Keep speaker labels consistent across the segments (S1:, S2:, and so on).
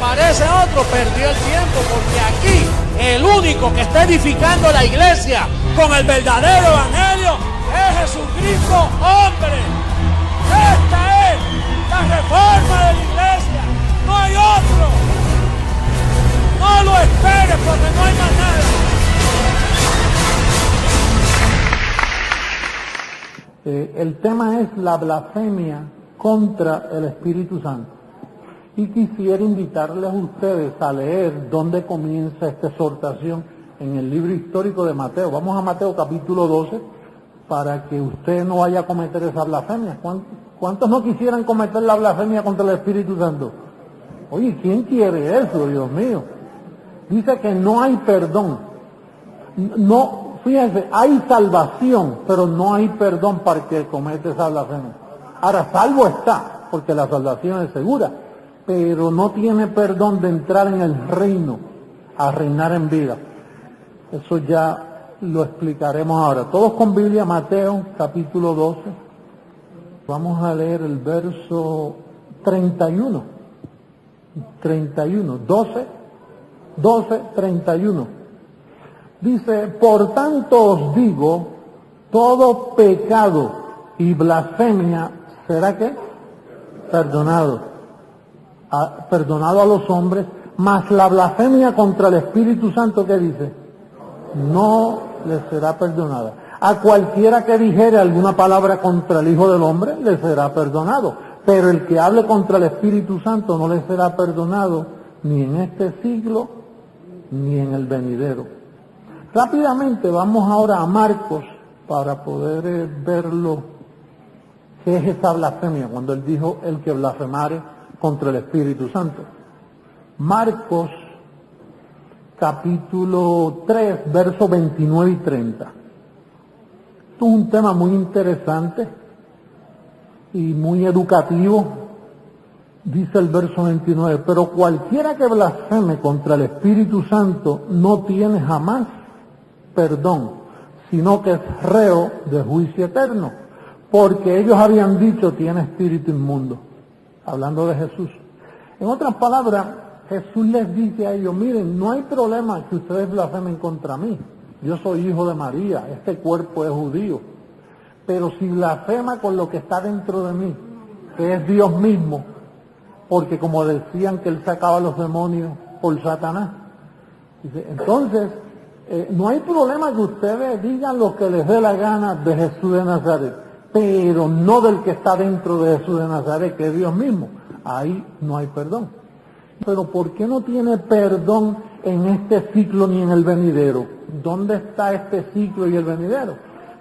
S1: aparece otro, perdió el tiempo, porque aquí el único que está edificando la iglesia con el verdadero evangelio es Jesucristo, hombre. Esta es la reforma de la iglesia, no hay otro. No lo esperes porque no hay más nada.
S2: El tema es la blasfemia contra el Espíritu Santo. Y quisiera invitarles a ustedes a leer dónde comienza esta exhortación en el libro histórico de Mateo. Vamos a Mateo capítulo 12 para que usted no vaya a cometer esa blasfemia. ¿Cuántos no quisieran cometer la blasfemia contra el Espíritu Santo? Oye, ¿quién quiere eso, Dios mío? Dice que no hay perdón. No, fíjense, hay salvación, pero no hay perdón para el que comete esa blasfemia. Ahora, salvo está, porque la salvación es segura, pero no tiene perdón de entrar en el reino, a reinar en vida. Eso ya lo explicaremos ahora. Todos con Biblia, Mateo, capítulo 12. Vamos a leer el verso 31. 31, 12, 31. Dice, por tanto os digo, todo pecado y blasfemia será ¿qué? Perdonado a los hombres, mas la blasfemia contra el Espíritu Santo, ¿qué dice? No le será perdonada. A cualquiera que dijere alguna palabra contra el Hijo del Hombre, le será perdonado. Pero el que hable contra el Espíritu Santo no le será perdonado ni en este siglo, ni en el venidero. Rápidamente vamos ahora a Marcos para poder verlo, qué es esa blasfemia, cuando él dijo el que blasfemare contra el Espíritu Santo. Marcos capítulo 3, versos 29 y 30. Esto es un tema muy interesante y muy educativo. Dice el verso 29, pero cualquiera que blasfeme contra el Espíritu Santo no tiene jamás perdón, sino que es reo de juicio eterno, porque ellos habían dicho tiene espíritu inmundo, hablando de Jesús. En otras palabras, Jesús les dice a ellos, miren, no hay problema que ustedes blasfemen contra mí, yo soy hijo de María, este cuerpo es judío, pero si blasfema con lo que está dentro de mí, que es Dios mismo, porque como decían que él sacaba a los demonios por Satanás, dice, entonces no hay problema que ustedes digan lo que les dé la gana de Jesús de Nazaret, pero no del que está dentro de Jesús de Nazaret, que es Dios mismo. Ahí no hay perdón. Pero ¿por qué no tiene perdón en este ciclo ni en el venidero? ¿Dónde está este ciclo y el venidero?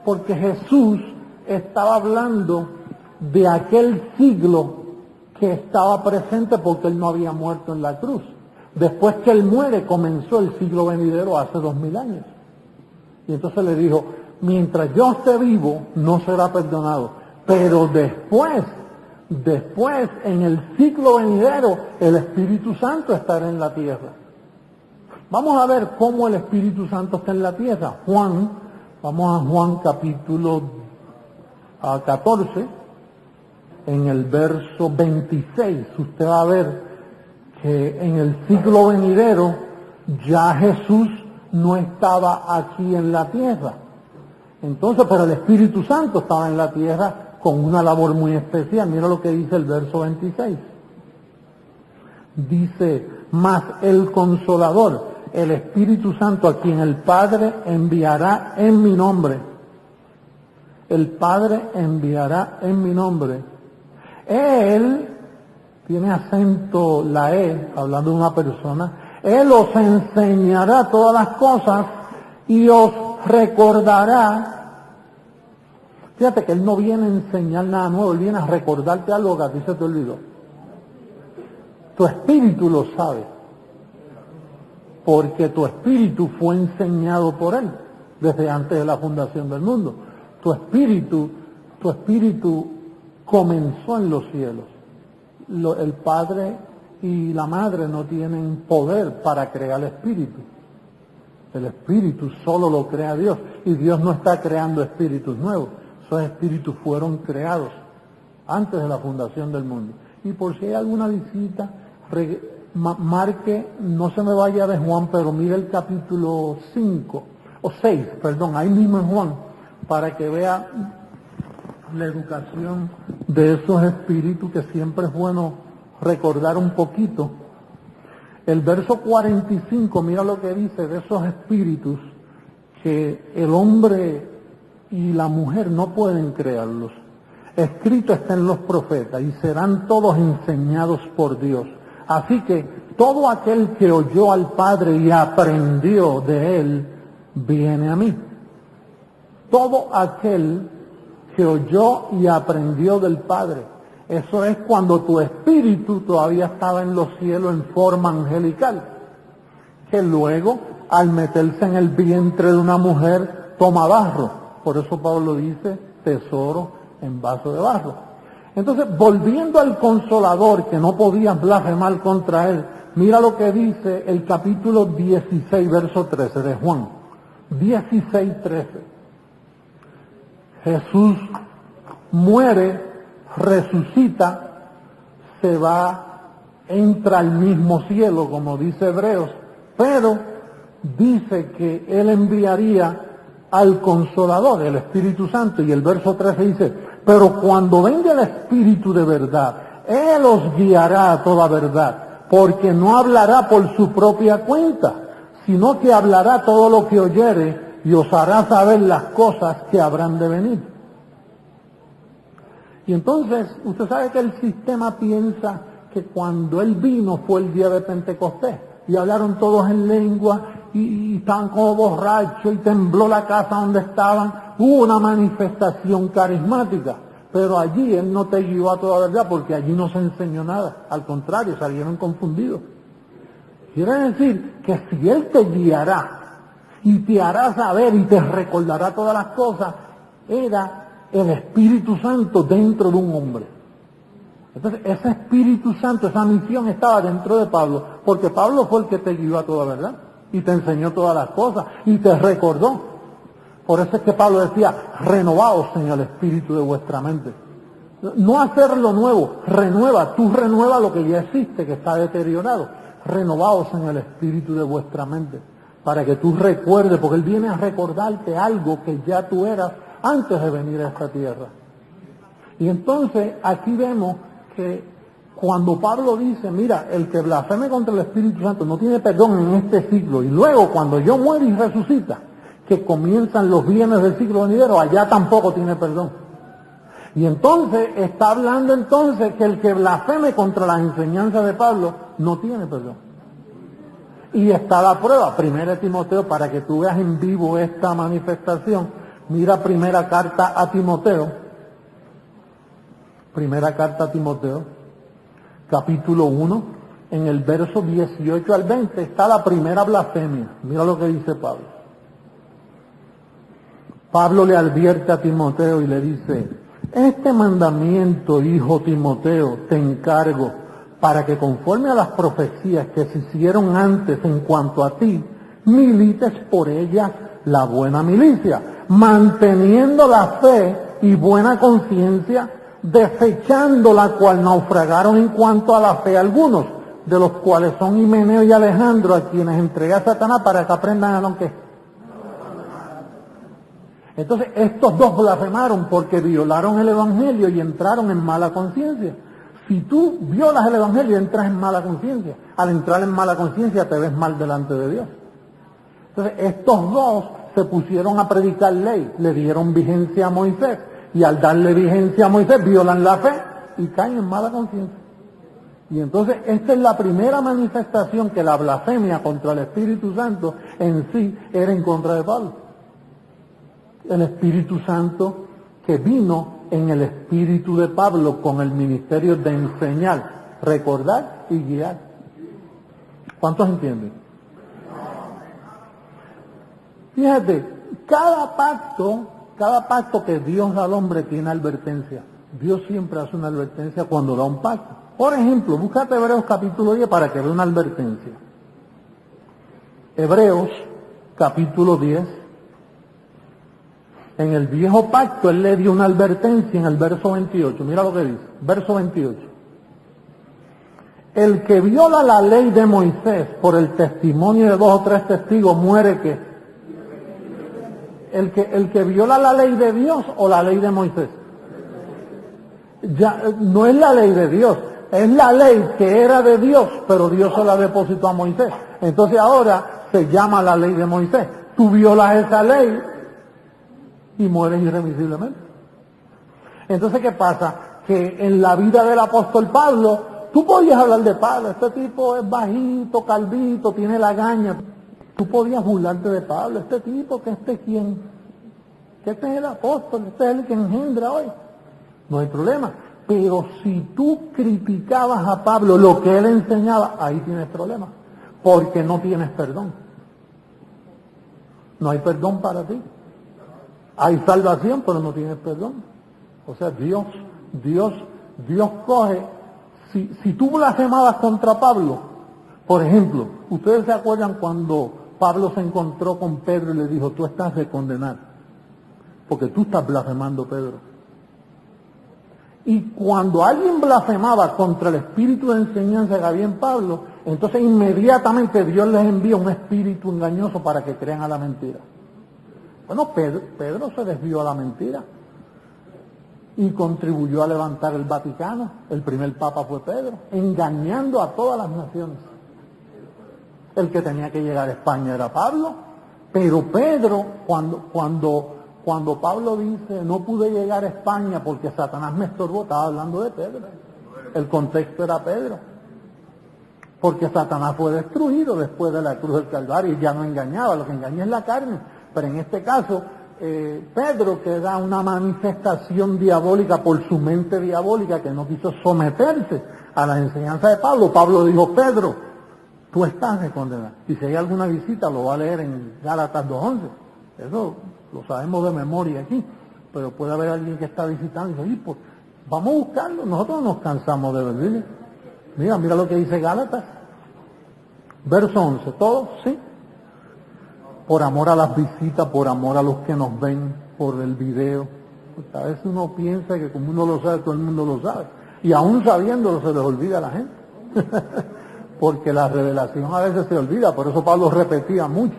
S2: Porque Jesús estaba hablando de aquel siglo que estaba presente porque él no había muerto en la cruz. Después que él muere, comenzó el siglo venidero hace 2000 años. Y entonces le dijo, mientras yo esté vivo, no será perdonado. Pero después, en el siglo venidero, el Espíritu Santo estará en la tierra. Vamos a ver cómo el Espíritu Santo está en la tierra. Vamos a Juan capítulo 14, en el verso 26, usted va a ver que en el siglo venidero ya Jesús no estaba aquí en la tierra. Entonces, pero el Espíritu Santo estaba en la tierra con una labor muy especial. Mira lo que dice el verso 26. Dice, mas el Consolador, el Espíritu Santo, a quien el Padre enviará en mi nombre. El Padre enviará en mi nombre. Él, tiene acento la E, hablando de una persona, Él os enseñará todas las cosas y os recordará. Fíjate que Él no viene a enseñar nada nuevo, Él viene a recordarte algo que a ti se te olvidó. Tu espíritu lo sabe, porque tu espíritu fue enseñado por Él desde antes de la fundación del mundo. Tu espíritu comenzó en los cielos. El Padre y la Madre no tienen poder para crear el Espíritu. El Espíritu solo lo crea Dios, y Dios no está creando espíritus nuevos. Esos espíritus fueron creados antes de la fundación del mundo. Y por si hay alguna visita, marque, no se me vaya de Juan, pero mire el capítulo 5, o 6, perdón, ahí mismo en Juan, para que vea la educación de esos espíritus, que siempre es bueno recordar un poquito. El verso 45, mira lo que dice de esos espíritus, que el hombre y la mujer no pueden crearlos. Escrito está en los profetas, y serán todos enseñados por Dios. Así que todo aquel que oyó al Padre y aprendió de Él, viene a mí. Todo aquel que oyó y aprendió del Padre. Eso es cuando tu espíritu todavía estaba en los cielos en forma angelical, que luego, al meterse en el vientre de una mujer, toma barro. Por eso Pablo dice, tesoro en vaso de barro. Entonces, volviendo al Consolador, que no podías blasfemar contra Él, mira lo que dice el capítulo 16, verso 13 de Juan. 16, 13. Jesús muere, resucita, se va, entra al mismo cielo, como dice Hebreos, pero dice que Él enviaría al Consolador, el Espíritu Santo, y el verso 13 dice, pero cuando venga el Espíritu de verdad, Él os guiará a toda verdad, porque no hablará por su propia cuenta, sino que hablará todo lo que oyere y os hará saber las cosas que habrán de venir. Y entonces, usted sabe que el sistema piensa que cuando Él vino fue el día de Pentecostés, y hablaron todos en lengua, y estaban como borrachos, y tembló la casa donde estaban. Hubo una manifestación carismática, pero allí Él no te guió a toda verdad, porque allí no se enseñó nada. Al contrario, salieron confundidos. Quiere decir que si Él te guiará y te hará saber y te recordará todas las cosas, era el Espíritu Santo dentro de un hombre. Entonces, ese Espíritu Santo, esa misión estaba dentro de Pablo, porque Pablo fue el que te guió a toda verdad, y te enseñó todas las cosas, y te recordó. Por eso es que Pablo decía, renovaos en el espíritu de vuestra mente. No hacer lo nuevo, tú renueva lo que ya existe, que está deteriorado. Renovaos en el espíritu de vuestra mente, para que tú recuerdes, porque Él viene a recordarte algo que ya tú eras antes de venir a esta tierra. Y entonces aquí vemos que cuando Pablo dice, mira, el que blasfeme contra el Espíritu Santo no tiene perdón en este siglo, y luego cuando yo muero y resucita, que comienzan los bienes del siglo venidero, allá tampoco tiene perdón. Y entonces está hablando entonces que el que blasfeme contra las enseñanzas de Pablo no tiene perdón. Y está la prueba, 1 Timoteo, para que tú veas en vivo esta manifestación. Mira primera carta a Timoteo, capítulo 1, en el verso 18 al 20, está la primera blasfemia. Mira lo que dice Pablo. Pablo le advierte a Timoteo y le dice, este mandamiento, hijo Timoteo, te encargo, para que conforme a las profecías que se hicieron antes en cuanto a ti, milites por ellas la buena milicia, manteniendo la fe y buena conciencia, desechando la cual naufragaron en cuanto a la fe algunos, de los cuales son Himeneo y Alejandro, a quienes entregué a Satanás para que aprendan a lo que. Entonces estos dos blasfemaron porque violaron el Evangelio y entraron en mala conciencia. Si tú violas el Evangelio, entras en mala conciencia. Al entrar en mala conciencia te ves mal delante de Dios. Entonces estos dos se pusieron a predicar ley, le dieron vigencia a Moisés, y al darle vigencia a Moisés violan la fe y caen en mala conciencia. Y entonces esta es la primera manifestación que la blasfemia contra el Espíritu Santo en sí era en contra de Pablo. El Espíritu Santo que vino en el espíritu de Pablo con el ministerio de enseñar, recordar y guiar. ¿Cuántos entienden? Fíjate, cada pacto que Dios da al hombre tiene advertencia. Dios siempre hace una advertencia cuando da un pacto. Por ejemplo, búscate Hebreos capítulo 10 para que vea una advertencia. Hebreos capítulo 10. En el viejo pacto Él le dio una advertencia en el verso 28. Mira lo que dice, verso 28. El que viola la ley de Moisés por el testimonio de 2 o 3 testigos muere ¿qué? El que viola la ley de Dios o la ley de Moisés. Ya no es la ley de Dios, es la ley que era de Dios, pero Dios se la depositó a Moisés. Entonces ahora se llama la ley de Moisés. Tú violas esa ley y mueres irremisiblemente. Entonces, ¿qué pasa? Que en la vida del apóstol Pablo, tú podías hablar de Pablo, este tipo es bajito, calvito, tiene lagaña. Tú podías burlarte de Pablo, este tipo, que este quién, que este es el apóstol, este es el que engendra hoy. No hay problema. Pero si tú criticabas a Pablo lo que él enseñaba, ahí tienes problema, porque no tienes perdón. No hay perdón para ti. Hay salvación, pero no tienes perdón. O sea, Dios coge, si tú blasfemabas contra Pablo, por ejemplo, ustedes se acuerdan cuando Pablo se encontró con Pedro y le dijo, tú estás de condenar, porque tú estás blasfemando, Pedro. Y cuando alguien blasfemaba contra el espíritu de enseñanza que había en Pablo, entonces inmediatamente Dios les envía un espíritu engañoso para que crean a la mentira. Bueno, Pedro se desvió a la mentira y contribuyó a levantar el Vaticano. El primer papa fue Pedro, engañando a todas las naciones. El que tenía que llegar a España era Pablo, pero Pedro, cuando Pablo dice, no pude llegar a España porque Satanás me estorbó, estaba hablando de Pedro. El contexto era Pedro. Porque Satanás fue destruido después de la cruz del Calvario y ya no engañaba, lo que engaña es la carne. Pero en este caso, Pedro, que da una manifestación diabólica por su mente diabólica, que no quiso someterse a la enseñanza de Pablo, Pablo dijo, Pedro, tú estás de condenar. Y si hay alguna visita, lo va a leer en Gálatas 2:11. Eso lo sabemos de memoria aquí, pero puede haber alguien que está visitando y dice, pues, vamos a buscarlo, nosotros no nos cansamos de verlo. Mira lo que dice Gálatas, verso 11, ¿todo? Sí. Por amor a las visitas, por amor a los que nos ven, por el video. Pues a veces uno piensa que como uno lo sabe, todo el mundo lo sabe. Y aún sabiéndolo se les olvida a la gente. Porque la revelación a veces se olvida, por eso Pablo repetía mucho.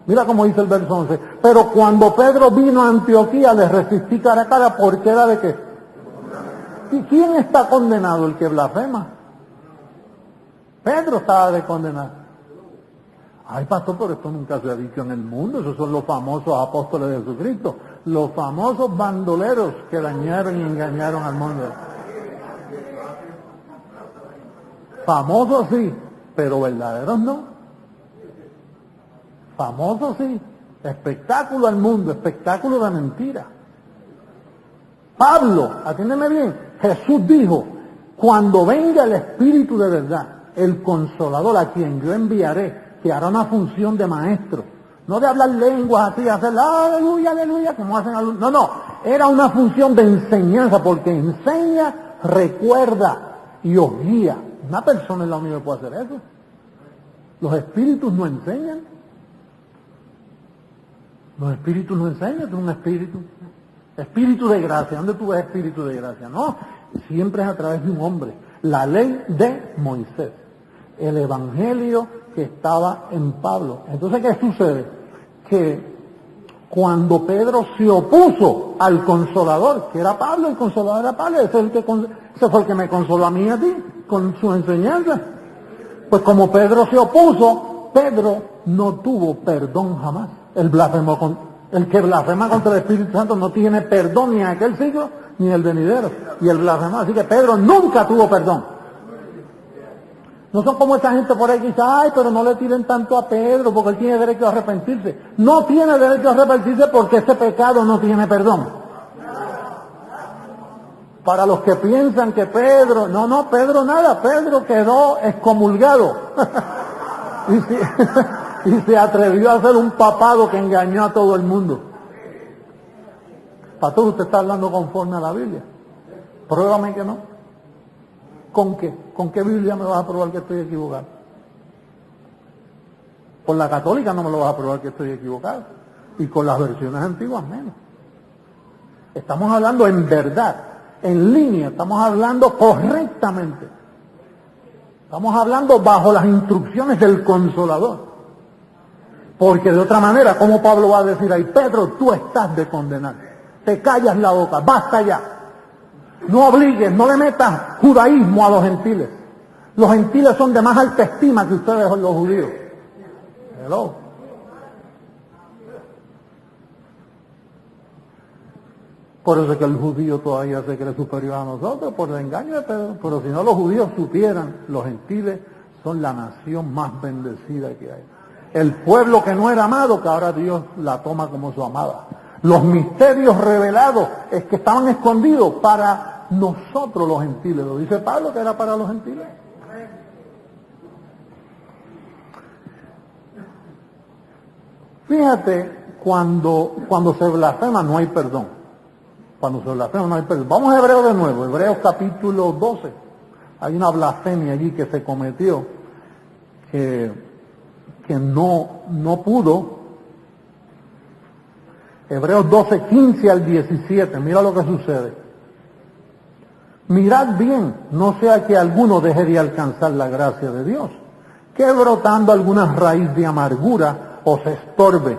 S2: Mira cómo dice el verso 11. Pero cuando Pedro vino a Antioquía, le resistí cara a cara, porque era de qué. ¿Y quién está condenado? El que blasfema. Pedro estaba de condenar. Ay, pastor, pero esto nunca se ha dicho en el mundo. Esos son los famosos apóstoles de Jesucristo. Los famosos bandoleros que dañaron y engañaron al mundo. Famosos sí, pero verdaderos no. Famosos sí. Espectáculo al mundo, espectáculo de mentira. Pablo, atiéndeme bien, Jesús dijo, cuando venga el Espíritu de verdad, el Consolador a quien yo enviaré, que hará una función de maestro, no de hablar lenguas así, hacer aleluya, aleluya, como hacen algunos, no, era una función de enseñanza, porque enseña, recuerda y os guía. Una persona es la única que puede hacer eso. Los espíritus no enseñan. Los espíritus no enseñan, es un espíritu. Espíritu de gracia, ¿dónde tú ves espíritu de gracia? No, siempre es a través de un hombre. La ley de Moisés, el evangelio que estaba en Pablo. Entonces, ¿qué sucede? Que cuando Pedro se opuso al Consolador, que era Pablo, el Consolador era Pablo, ese fue el que me consoló a mí y a ti, con su enseñanza. Pues como Pedro se opuso, Pedro no tuvo perdón jamás. El que blasfema contra el Espíritu Santo no tiene perdón ni en aquel siglo ni en el venidero. Y el blasfemo, así que Pedro nunca tuvo perdón. No son como esa gente por ahí que dice, ay, pero no le tiren tanto a Pedro porque él tiene derecho a arrepentirse. No tiene derecho a arrepentirse porque ese pecado no tiene perdón. Para los que piensan que Pedro, no, Pedro nada, Pedro quedó excomulgado. Y se atrevió a hacer un papado que engañó a todo el mundo. Pastor, usted está hablando conforme a la Biblia. Pruébame que no. ¿Con qué? ¿Con qué Biblia me vas a probar que estoy equivocado? Con la católica no me lo vas a probar que estoy equivocado. Y con las versiones antiguas menos. Estamos hablando en verdad, en línea, estamos hablando correctamente. Estamos hablando bajo las instrucciones del Consolador. Porque de otra manera, ¿cómo Pablo va a decir ahí, Pedro, tú estás de condenar? Te callas la boca, basta ya. No obligues, no le metas judaísmo a los gentiles. Los gentiles son de más alta estima que ustedes los judíos. Hello. Por eso es que el judío todavía se cree superior a nosotros, por el engaño de Pedro. Pero si no los judíos supieran, los gentiles son la nación más bendecida que hay. El pueblo que no era amado, que ahora Dios la toma como su amada. Los misterios revelados es que estaban escondidos para nosotros los gentiles. Lo dice Pablo que era para los gentiles. Fíjate, cuando se blasfema no hay perdón. Cuando se blasfema no hay perdón. Vamos a Hebreos de nuevo, Hebreos capítulo 12. Hay una blasfemia allí que se cometió que no pudo. Hebreos 12, 15 al 17, mira lo que sucede. Mirad bien, no sea que alguno deje de alcanzar la gracia de Dios, que brotando alguna raíz de amargura os estorbe.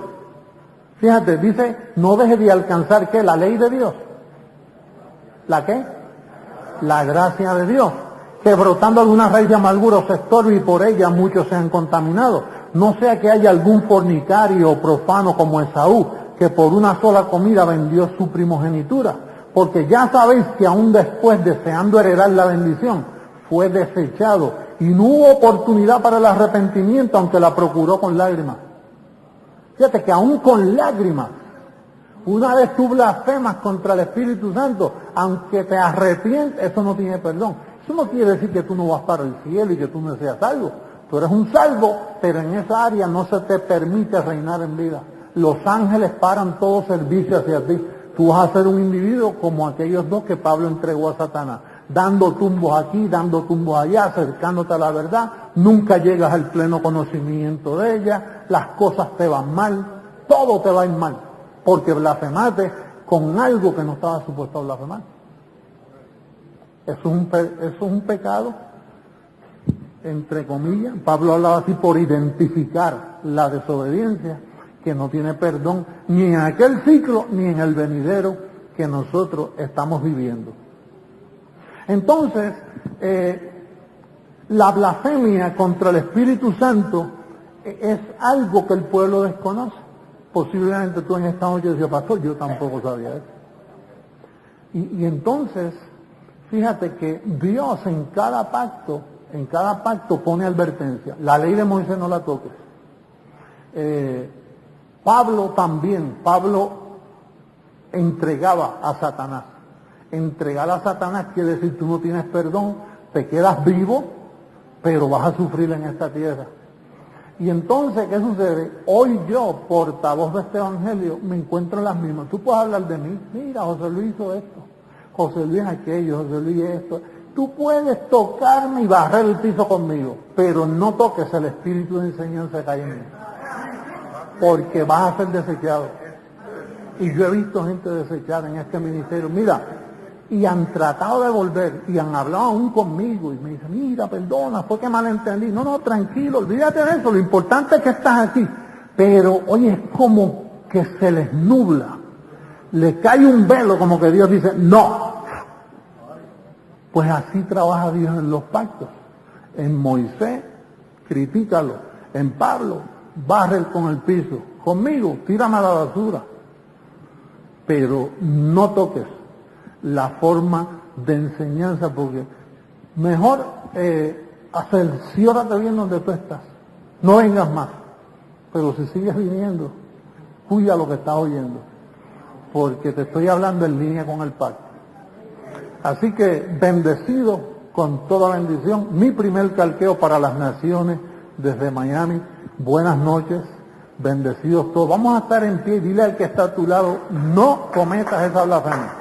S2: Fíjate, dice, no deje de alcanzar, ¿qué? La ley de Dios. ¿La qué? La gracia de Dios. Que brotando alguna raíz de amargura os estorbe y por ella muchos sean contaminados. No sea que haya algún fornicario o profano como Esaú, que por una sola comida vendió su primogenitura. Porque ya sabéis que aún después, deseando heredar la bendición, fue desechado y no hubo oportunidad para el arrepentimiento, aunque la procuró con lágrimas. Fíjate que aún con lágrimas, una vez tú blasfemas contra el Espíritu Santo, aunque te arrepientes, eso no tiene perdón. Eso no quiere decir que tú no vas para el cielo y que tú no seas salvo. Tú eres un salvo, pero en esa área no se te permite reinar en vida. Los ángeles paran todo servicio hacia ti. Tú vas a ser un individuo como aquellos dos que Pablo entregó a Satanás, dando tumbos aquí, dando tumbos allá, acercándote a la verdad. Nunca llegas al pleno conocimiento de ella, las cosas te van mal, todo te va a ir mal, porque blasfemaste con algo que no estaba supuesto a blasfemar. Eso es un pecado, entre comillas. Pablo hablaba así por identificar la desobediencia, que no tiene perdón ni en aquel ciclo ni en el venidero que nosotros estamos viviendo. Entonces, la blasfemia contra el Espíritu Santo es algo que el pueblo desconoce. Posiblemente tú en esta noche decías, pastor, yo tampoco sabía eso. Y entonces, fíjate que Dios en cada pacto pone advertencia. La ley de Moisés no la toques. Pablo entregaba a Satanás. Entregar a Satanás quiere decir tú no tienes perdón, te quedas vivo, pero vas a sufrir en esta tierra. Y entonces, ¿qué sucede? Hoy yo, portavoz de este evangelio, me encuentro en las mismas. Tú puedes hablar de mí, mira, José Luis hizo esto, José Luis aquello, José Luis esto. Tú puedes tocarme y barrer el piso conmigo, pero no toques el espíritu de enseñanza que hay en mí, porque vas a ser desechado. Y yo he visto gente desechada en este ministerio, mira, y han tratado de volver, y han hablado aún conmigo, y me dicen, mira, perdona, fue que malentendí. No, tranquilo, olvídate de eso, lo importante es que estás aquí. Pero, oye, es como que se les nubla, le cae un velo, como que Dios dice, no. Pues así trabaja Dios en los pactos. En Moisés, critícalo. En Pablo, barre con el piso. Conmigo, tírame a la basura. Pero no toques la forma de enseñanza, porque mejor cerciórate bien donde tú estás. No vengas más. Pero si sigues viniendo, cuida lo que estás oyendo, porque te estoy hablando en línea con el pacto. Así que bendecido con toda bendición. Mi primer calqueo para las naciones desde Miami. Buenas noches, bendecidos todos. Vamos a estar en pie. Dile al que está a tu lado, no cometas esa blasfemia.